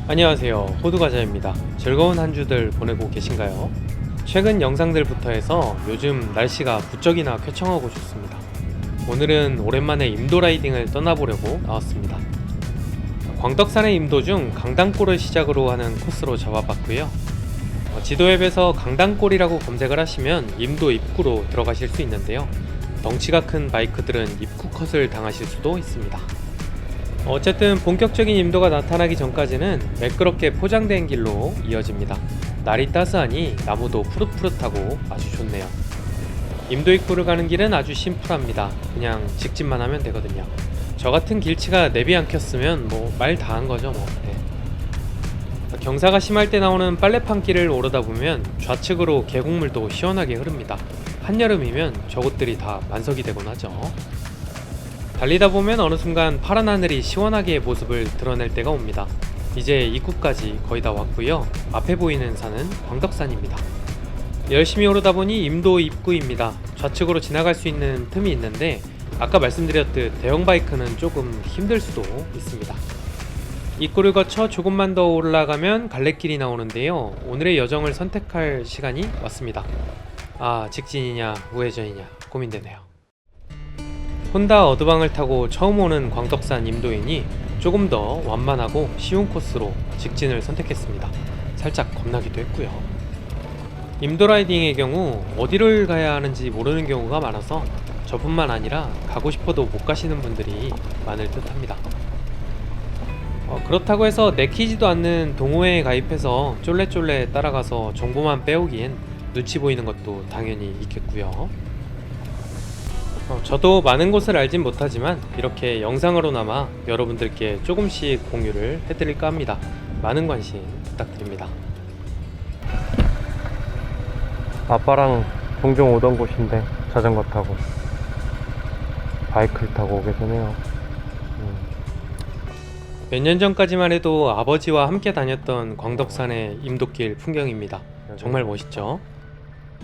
안녕하세요, 호두과자입니다. 즐거운 한 주들 보내고 계신가요? 최근 영상들부터 해서 요즘 날씨가 부쩍이나 쾌청하고 좋습니다. 오늘은 오랜만에 임도 라이딩을 떠나보려고 나왔습니다. 광덕산의 임도 중 강당골을 시작으로 하는 코스로 잡아봤고요. 지도 앱에서 강당골이라고 검색을 하시면 임도 입구로 들어가실 수 있는데요. 덩치가 큰 바이크들은 입구 컷을 당하실 수도 있습니다. 어쨌든 본격적인 임도가 나타나기 전까지는 매끄럽게 포장된 길로 이어집니다. 날이 따스하니 나무도 푸릇푸릇하고 아주 좋네요. 임도 입구를 가는 길은 아주 심플합니다. 그냥 직진만 하면 되거든요. 저 같은 길치가 내비 안 켰으면 말 다 한 거죠 네. 경사가 심할 때 나오는 빨래판길을 오르다 보면 좌측으로 계곡물도 시원하게 흐릅니다. 한여름이면 저곳들이 다 만석이 되곤 하죠. 달리다 보면 어느 순간 파란 하늘이 시원하게 모습을 드러낼 때가 옵니다. 이제 입구까지 거의 다 왔고요. 앞에 보이는 산은 광덕산입니다. 열심히 오르다 보니 임도 입구입니다. 좌측으로 지나갈 수 있는 틈이 있는데 아까 말씀드렸듯 대형 바이크는 조금 힘들 수도 있습니다. 입구를 거쳐 조금만 더 올라가면 갈래길이 나오는데요. 오늘의 여정을 선택할 시간이 왔습니다. 직진이냐 우회전이냐 고민되네요. 혼다 어드방을 타고 처음 오는 광덕산 임도이니 조금 더 완만하고 쉬운 코스로 직진을 선택했습니다. 살짝 겁나기도 했고요. 임도 라이딩의 경우 어디를 가야 하는지 모르는 경우가 많아서 저뿐만 아니라 가고 싶어도 못 가시는 분들이 많을 듯 합니다. 그렇다고 해서 내키지도 않는 동호회에 가입해서 쫄래쫄래 따라가서 정보만 빼오기엔 눈치 보이는 것도 당연히 있겠고요. 저도 많은 곳을 알진 못하지만 이렇게 영상으로나마 여러분들께 조금씩 공유를 해드릴까 합니다. 많은 관심 부탁드립니다. 아빠랑 종종 오던 곳인데 자전거 타고 바이크를 타고 오게 되네요. 몇 년 전까지만 해도 아버지와 함께 다녔던 광덕산의 임도길 풍경입니다. 정말 멋있죠?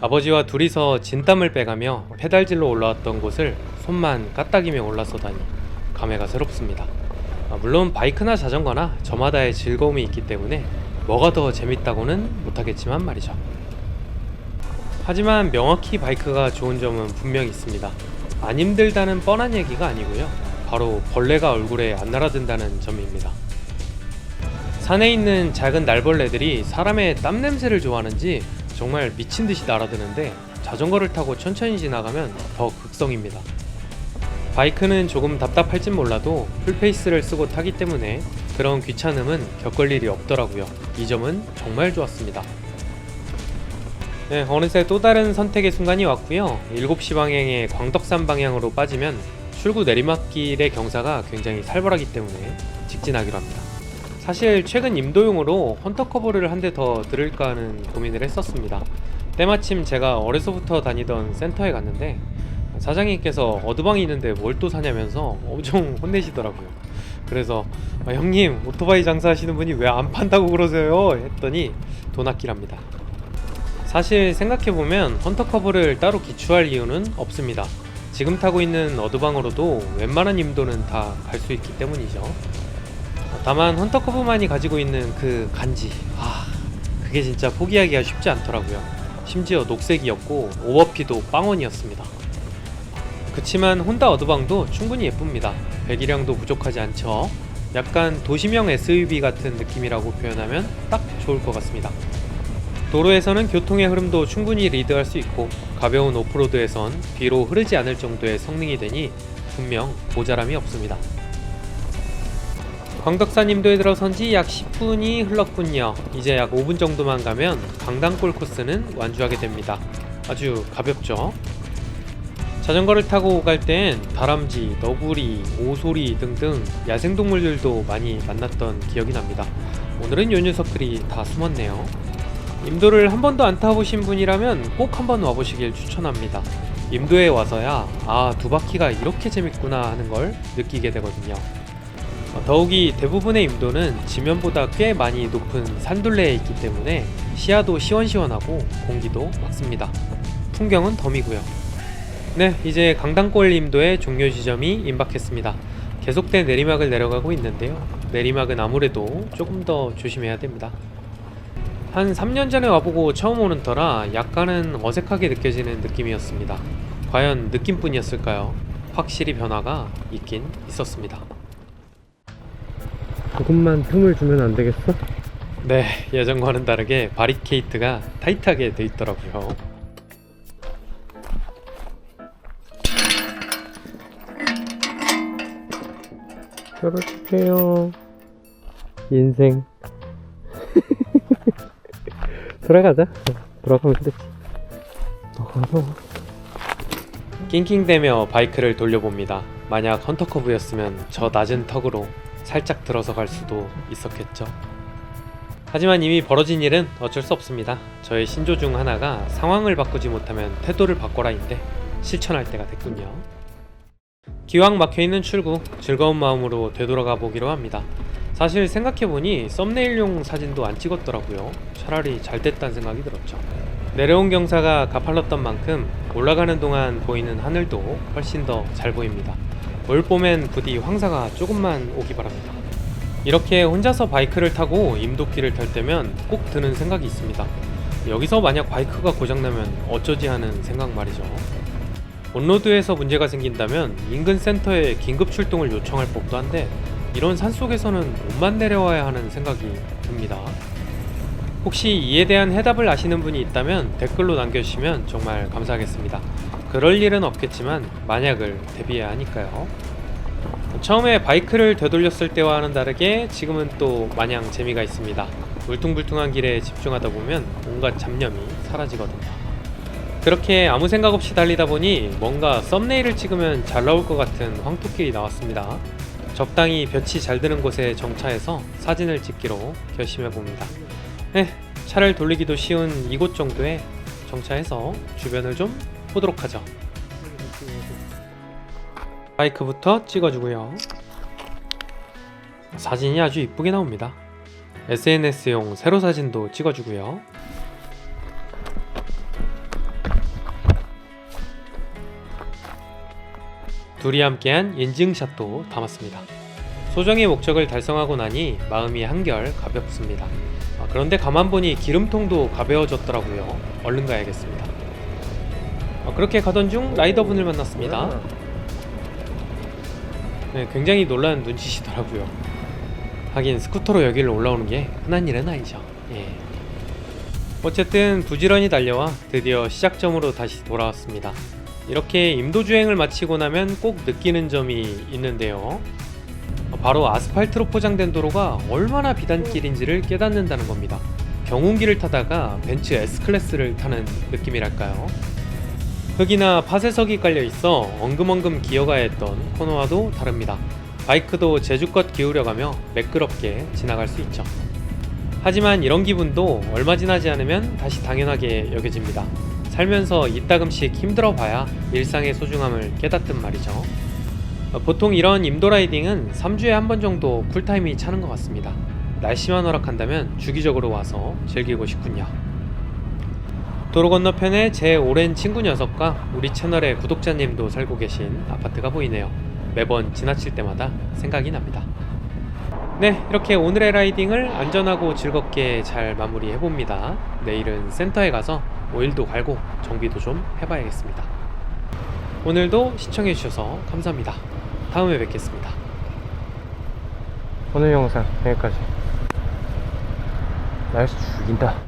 아버지와 둘이서 진땀을 빼가며 페달질로 올라왔던 곳을 손만 까딱이며 올라서다니 감회가 새롭습니다. 물론 바이크나 자전거나 저마다의 즐거움이 있기 때문에 뭐가 더 재밌다고는 못하겠지만 말이죠. 하지만 명확히 바이크가 좋은 점은 분명히 있습니다. 안 힘들다는 뻔한 얘기가 아니고요. 바로 벌레가 얼굴에 안 날아든다는 점입니다. 산에 있는 작은 날벌레들이 사람의 땀 냄새를 좋아하는지 정말 미친듯이 날아드는데 자전거를 타고 천천히 지나가면 더 극성입니다. 바이크는 조금 답답할진 몰라도 풀페이스를 쓰고 타기 때문에 그런 귀찮음은 겪을 일이 없더라고요. 이 점은 정말 좋았습니다. 네, 어느새 또 다른 선택의 순간이 왔고요. 7시 방향의 광덕산 방향으로 빠지면 출구 내리막길의 경사가 굉장히 살벌하기 때문에 직진하기로 합니다. 사실 최근 임도용으로 헌터커버를 한 대 더 들을까 하는 고민을 했었습니다. 때마침 제가 어려서부터 다니던 센터에 갔는데 사장님께서 어드방이 있는데 뭘 또 사냐면서 엄청 혼내시더라고요. 그래서 형님 오토바이 장사하시는 분이 왜 안 판다고 그러세요? 했더니 돈 아끼랍니다. 사실 생각해보면 헌터커버를 따로 기추할 이유는 없습니다. 지금 타고 있는 어드방으로도 웬만한 임도는 다 갈 수 있기 때문이죠. 다만 헌터커브만이 가지고 있는 그 간지 그게 진짜 포기하기가 쉽지 않더라고요. 심지어 녹색이었고 오버피도 빵원이었습니다. 그치만 혼다 어드방도 충분히 예쁩니다. 배기량도 부족하지 않죠. 약간 도시명 SUV 같은 느낌이라고 표현하면 딱 좋을 것 같습니다. 도로에서는 교통의 흐름도 충분히 리드할 수 있고 가벼운 오프로드에선 비로 흐르지 않을 정도의 성능이 되니 분명 모자람이 없습니다. 광덕산 임도에 들어선 지 약 10분이 흘렀군요. 이제 약 5분 정도만 가면 강당골 코스는 완주하게 됩니다. 아주 가볍죠? 자전거를 타고 갈 땐 다람쥐, 너구리, 오소리 등등 야생동물들도 많이 만났던 기억이 납니다. 오늘은 요 녀석들이 다 숨었네요. 임도를 한 번도 안 타보신 분이라면 꼭 한번 와보시길 추천합니다. 임도에 와서야 두 바퀴가 이렇게 재밌구나 하는 걸 느끼게 되거든요. 더욱이 대부분의 임도는 지면보다 꽤 많이 높은 산둘레에 있기 때문에 시야도 시원시원하고 공기도 맑습니다. 풍경은 덤이고요. 네, 이제 강당골 임도의 종료 지점이 임박했습니다. 계속된 내리막을 내려가고 있는데요. 내리막은 아무래도 조금 더 조심해야 됩니다. 한 3년 전에 와보고 처음 오는 터라 약간은 어색하게 느껴지는 느낌이었습니다. 과연 느낌뿐이었을까요? 확실히 변화가 있긴 있었습니다. 조금만 틈을 주면 안 되겠어? 네, 예전과는 다르게 바리케이트가 타이트하게 돼 있더라고요. 열어주세요. 인생. 돌아가자. 돌아가면 되지. 낑낑대며 바이크를 돌려봅니다. 만약 헌터커브였으면 저 낮은 턱으로 살짝 들어서 갈 수도 있었겠죠. 하지만 이미 벌어진 일은 어쩔 수 없습니다. 저의 신조 중 하나가 상황을 바꾸지 못하면 태도를 바꿔라인데 실천할 때가 됐군요. 기왕 막혀있는 출구, 즐거운 마음으로 되돌아가 보기로 합니다. 사실 생각해보니 썸네일용 사진도 안 찍었더라고요. 차라리 잘 됐다는 생각이 들었죠. 내려온 경사가 가팔랐던 만큼 올라가는 동안 보이는 하늘도 훨씬 더 잘 보입니다. 올 봄엔 부디 황사가 조금만 오기 바랍니다. 이렇게 혼자서 바이크를 타고 임도길을 탈 때면 꼭 드는 생각이 있습니다. 여기서 만약 바이크가 고장나면 어쩌지 하는 생각 말이죠. 온로드에서 문제가 생긴다면 인근 센터에 긴급 출동을 요청할 법도 한데 이런 산속에서는 몸만 내려와야 하는 생각이 듭니다. 혹시 이에 대한 해답을 아시는 분이 있다면 댓글로 남겨주시면 정말 감사하겠습니다. 그럴 일은 없겠지만 만약을 대비해야 하니까요. 처음에 바이크를 되돌렸을 때와는 다르게 지금은 또 마냥 재미가 있습니다. 울퉁불퉁한 길에 집중하다 보면 온갖 잡념이 사라지거든요. 그렇게 아무 생각 없이 달리다 보니 뭔가 썸네일을 찍으면 잘 나올 것 같은 황토길이 나왔습니다. 적당히 볕이 잘 드는 곳에 정차해서 사진을 찍기로 결심해봅니다. 네, 차를 돌리기도 쉬운 이곳 정도에 정차해서 주변을 좀 보도록 하죠. 바이크부터 찍어주고요. 사진이 아주 이쁘게 나옵니다. SNS용 세로 사진도 찍어주고요. 둘이 함께한 인증샷도 담았습니다. 소정의 목적을 달성하고 나니 마음이 한결 가볍습니다. 그런데 가만 보니 기름통도 가벼워졌더라고요. 얼른 가야겠습니다. 그렇게 가던 중 라이더분을 만났습니다. 네, 굉장히 놀란 눈치시더라고요. 하긴 스쿠터로 여기를 올라오는 게 흔한 일은 아니죠. 예. 어쨌든 부지런히 달려와 드디어 시작점으로 다시 돌아왔습니다. 이렇게 임도주행을 마치고 나면 꼭 느끼는 점이 있는데요. 바로 아스팔트로 포장된 도로가 얼마나 비단길인지를 깨닫는다는 겁니다. 경운길을 타다가 벤츠 S클래스를 타는 느낌이랄까요. 흙이나 파쇄석이 깔려있어 엉금엉금 기어가야 했던 코너와도 다릅니다. 바이크도 제주껏 기울여가며 매끄럽게 지나갈 수 있죠. 하지만 이런 기분도 얼마 지나지 않으면 다시 당연하게 여겨집니다. 살면서 이따금씩 힘들어 봐야 일상의 소중함을 깨닫든 말이죠. 보통 이런 임도라이딩은 3주에 한 번 정도 쿨타임이 차는 것 같습니다. 날씨만 허락한다면 주기적으로 와서 즐기고 싶군요. 도로 건너편에 제 오랜 친구 녀석과 우리 채널의 구독자님도 살고 계신 아파트가 보이네요. 매번 지나칠 때마다 생각이 납니다. 네, 이렇게 오늘의 라이딩을 안전하고 즐겁게 잘 마무리해봅니다. 내일은 센터에 가서 오일도 갈고 정비도 좀 해봐야겠습니다. 오늘도 시청해주셔서 감사합니다. 다음에 뵙겠습니다. 오늘 영상 여기까지. 날씨 죽인다.